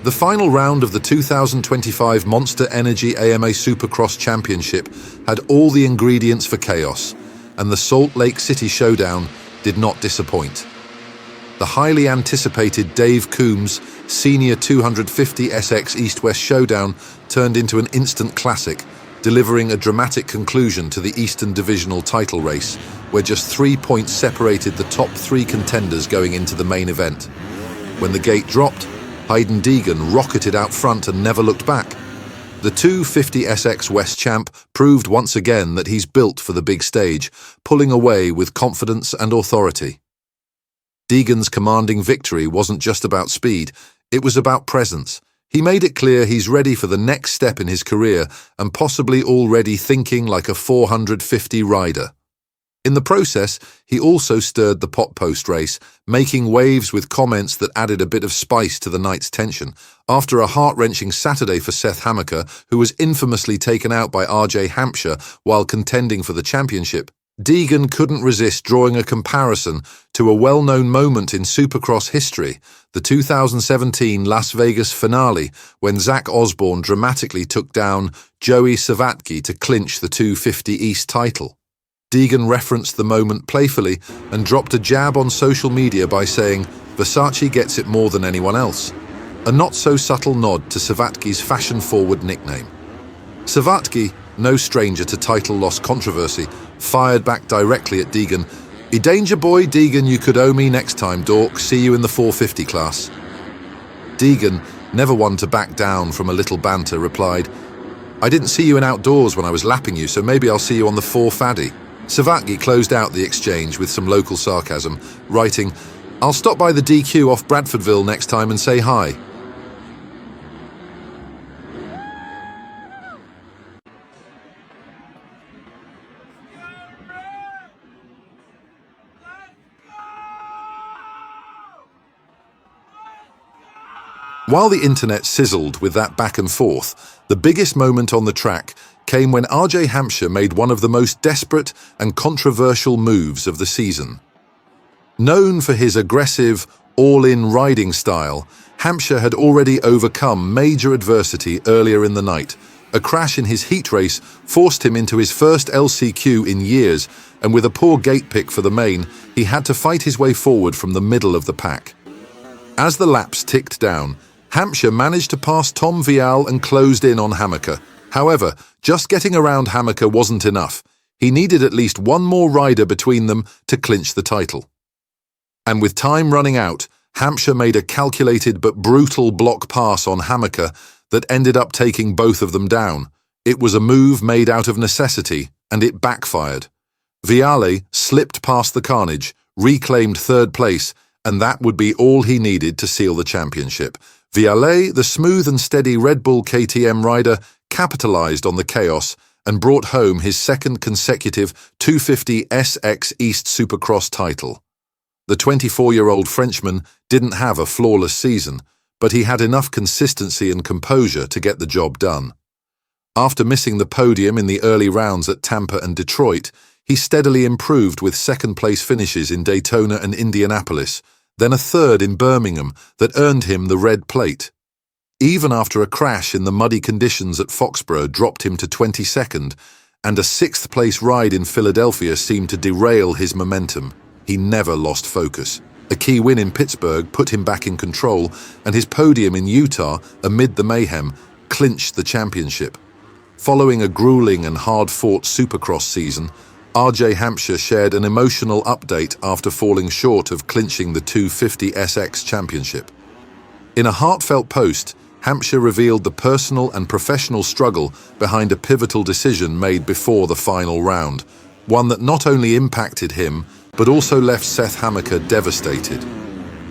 The final round of the 2025 Monsterenergy AMA Supercross Championship had all the ingredients for chaos, and the Salt Lake City Showdown did not disappoint. The highly anticipated Dave Coombs Senior 250SX East-West Showdown turned into an instant classic, delivering a dramatic conclusion to the Eastern Divisional title race, where just 3 points separated the top 3 contenders going into the main event. When the gate dropped, Haiden Deegan rocketed out front and never looked back. The 250SX West champ proved once again that he's built for the big stage, pulling away with confidence and authority. Deegan's commanding victory wasn't just about speed, it was about presence. He made it clear he's ready for the next step in his career and possibly already thinking like a 450 rider. In the process, he also stirred the pot post race, making waves with comments that added a bit of spice to the night's tension. After a heart-wrenching Saturday for Seth Hammaker, who was infamously taken out by Hampshire while contending for the championship, Deegan couldn't resist drawing a comparison to a well-known moment in Supercross history, the 2017 Las Vegas finale, when Zach Osborne dramatically took down Joey Savatki to clinch the 250 East title. Deegan referenced the moment playfully and dropped a jab on social media by saying, "Versace gets it more than anyone else," a not-so-subtle nod to Savatki's fashion-forward nickname. Savatki, no stranger to title loss controversy, fired back directly at Deegan. "Danger boy, Deegan, you could owe me next time, dork. See you in the 450 class." Deegan, never one to back down from a little banter, replied, "I didn't see you in outdoors when I was lapping you, so maybe I'll see you on the 450. Savatki closed out the exchange with some local sarcasm, writing, "I'll stop by the DQ off Bradfordville next time and say hi." While the internet sizzled with that back and forth, the biggest moment on the track came when Hampshire made one of the most desperate and controversial moves of the season. Known for his aggressive, all-in riding style, Hampshire had already overcome major adversity earlier in the night. A crash in his heat race forced him into his first LCQ in years, and with a poor gate pick for the main, he had to fight his way forward from the middle of the pack. As the laps ticked down, Hampshire managed to pass Tom Vial and closed in on Hammaker. However, just getting around Hammaker wasn't enough. He needed at least one more rider between them to clinch the title. And with time running out, Hampshire made a calculated but brutal block pass on Hammaker that ended up taking both of them down. It was a move made out of necessity, and it backfired. Viale slipped past the carnage, reclaimed third place, and that would be all he needed to seal the championship. Viale, the smooth and steady Redbull KTM rider, capitalized on the chaos and brought home his second consecutive 250SX East Supercross title. The 24-year-old Frenchman didn't have a flawless season, but he had enough consistency and composure to get the job done. After missing the podium in the early rounds at Tampa and Detroit, he steadily improved with second-place finishes in Daytona and Indianapolis, then a third in Birmingham that earned him the red plate. Even after a crash in the muddy conditions at Foxborough dropped him to 22nd, and a sixth-place ride in Philadelphia seemed to derail his momentum, he never lost focus. A key win in Pittsburgh put him back in control, and his podium in Utah, amid the mayhem, clinched the championship. Following a grueling and hard-fought Supercross season, Hampshire shared an emotional update after falling short of clinching the 250SX championship. In a heartfelt post, Hampshire revealed the personal and professional struggle behind a pivotal decision made before the final round, one that not only impacted him, but also left Seth Hammaker devastated.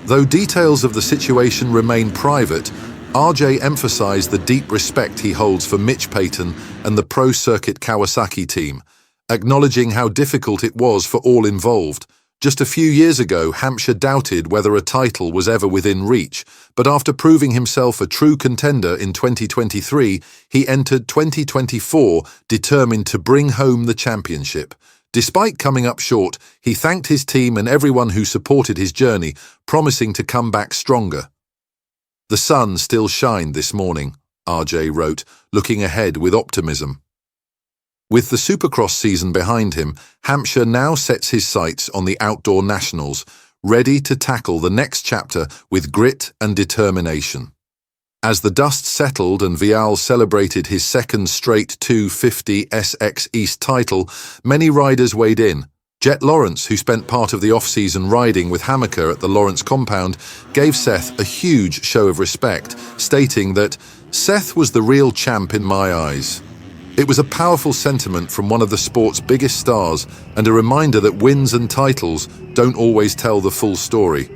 Though details of the situation remain private, RJ emphasized the deep respect he holds for Mitch Payton and the Pro Circuit Kawasaki team, acknowledging how difficult it was for all involved. Just a few years ago, Hampshire doubted whether a title was ever within reach, but after proving himself a true contender in 2023, he entered 2024 determined to bring home the championship. Despite coming up short, he thanked his team and everyone who supported his journey, promising to come back stronger. The sun still shined this morning, RJ wrote, looking ahead with optimism. With the Supercross season behind him, Hampshire now sets his sights on the outdoor nationals, ready to tackle the next chapter with grit and determination. As the dust settled and Vial celebrated his second straight 250 SX East title, many riders weighed in. Jet Lawrence, who spent part of the off-season riding with Hammaker at the Lawrence compound, gave Seth a huge show of respect, stating that Seth was the real champ in my eyes. It was a powerful sentiment from one of the sport's biggest stars and a reminder that wins and titles don't always tell the full story.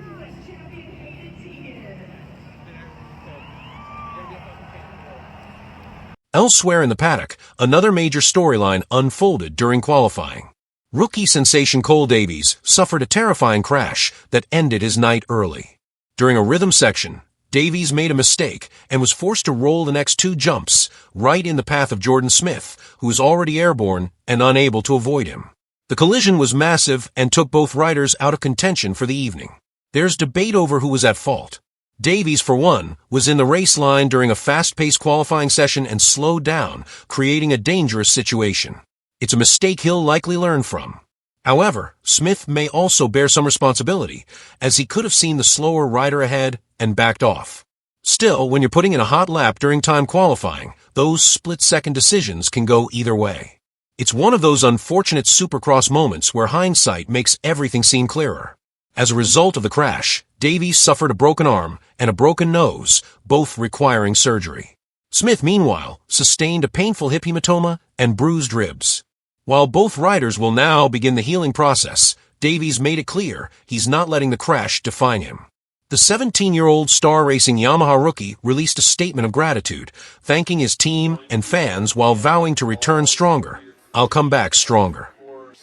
Elsewhere in the paddock, another major storyline unfolded during qualifying. Rookie sensation Cole Davies suffered a terrifying crash that ended his night early. During a rhythm section, Davies made a mistake and was forced to roll the next two jumps right in the path of Jordan Smith, who was already airborne and unable to avoid him. The collision was massive and took both riders out of contention for the evening. There's debate over who was at fault. Davies, for one, was in the race line during a fast-paced qualifying session and slowed down, creating a dangerous situation. It's a mistake he'll likely learn from. However, Smith may also bear some responsibility, as he could have seen the slower rider ahead and backed off. Still, when you're putting in a hot lap during time qualifying, those split-second decisions can go either way. It's one of those unfortunate Supercross moments where hindsight makes everything seem clearer. As a result of the crash, Davies suffered a broken arm and a broken nose, both requiring surgery. Smith, meanwhile, sustained a painful hip hematoma and bruised ribs. While both riders will now begin the healing process, Davies made it clear he's not letting the crash define him. The 17-year-old Star Racing Yamaha rookie released a statement of gratitude, thanking his team and fans while vowing to return stronger. "I'll come back stronger."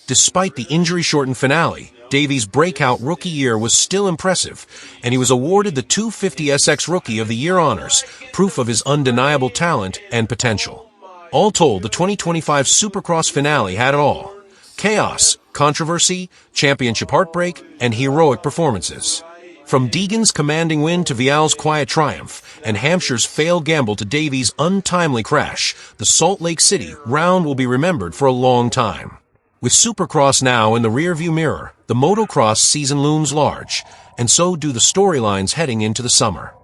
Despite the injury-shortened finale, Davies' breakout rookie year was still impressive, and he was awarded the 250 SX Rookie of the Year honors, proof of his undeniable talent and potential. All told, the 2025 Supercross finale had it all: chaos, controversy, championship heartbreak, and heroic performances. From Deegan's commanding win to Vial's quiet triumph, and Hampshire's failed gamble to Davies' untimely crash, the Salt Lake City round will be remembered for a long time. With Supercross now in the rearview mirror, the motocross season looms large, and so do the storylines heading into the summer.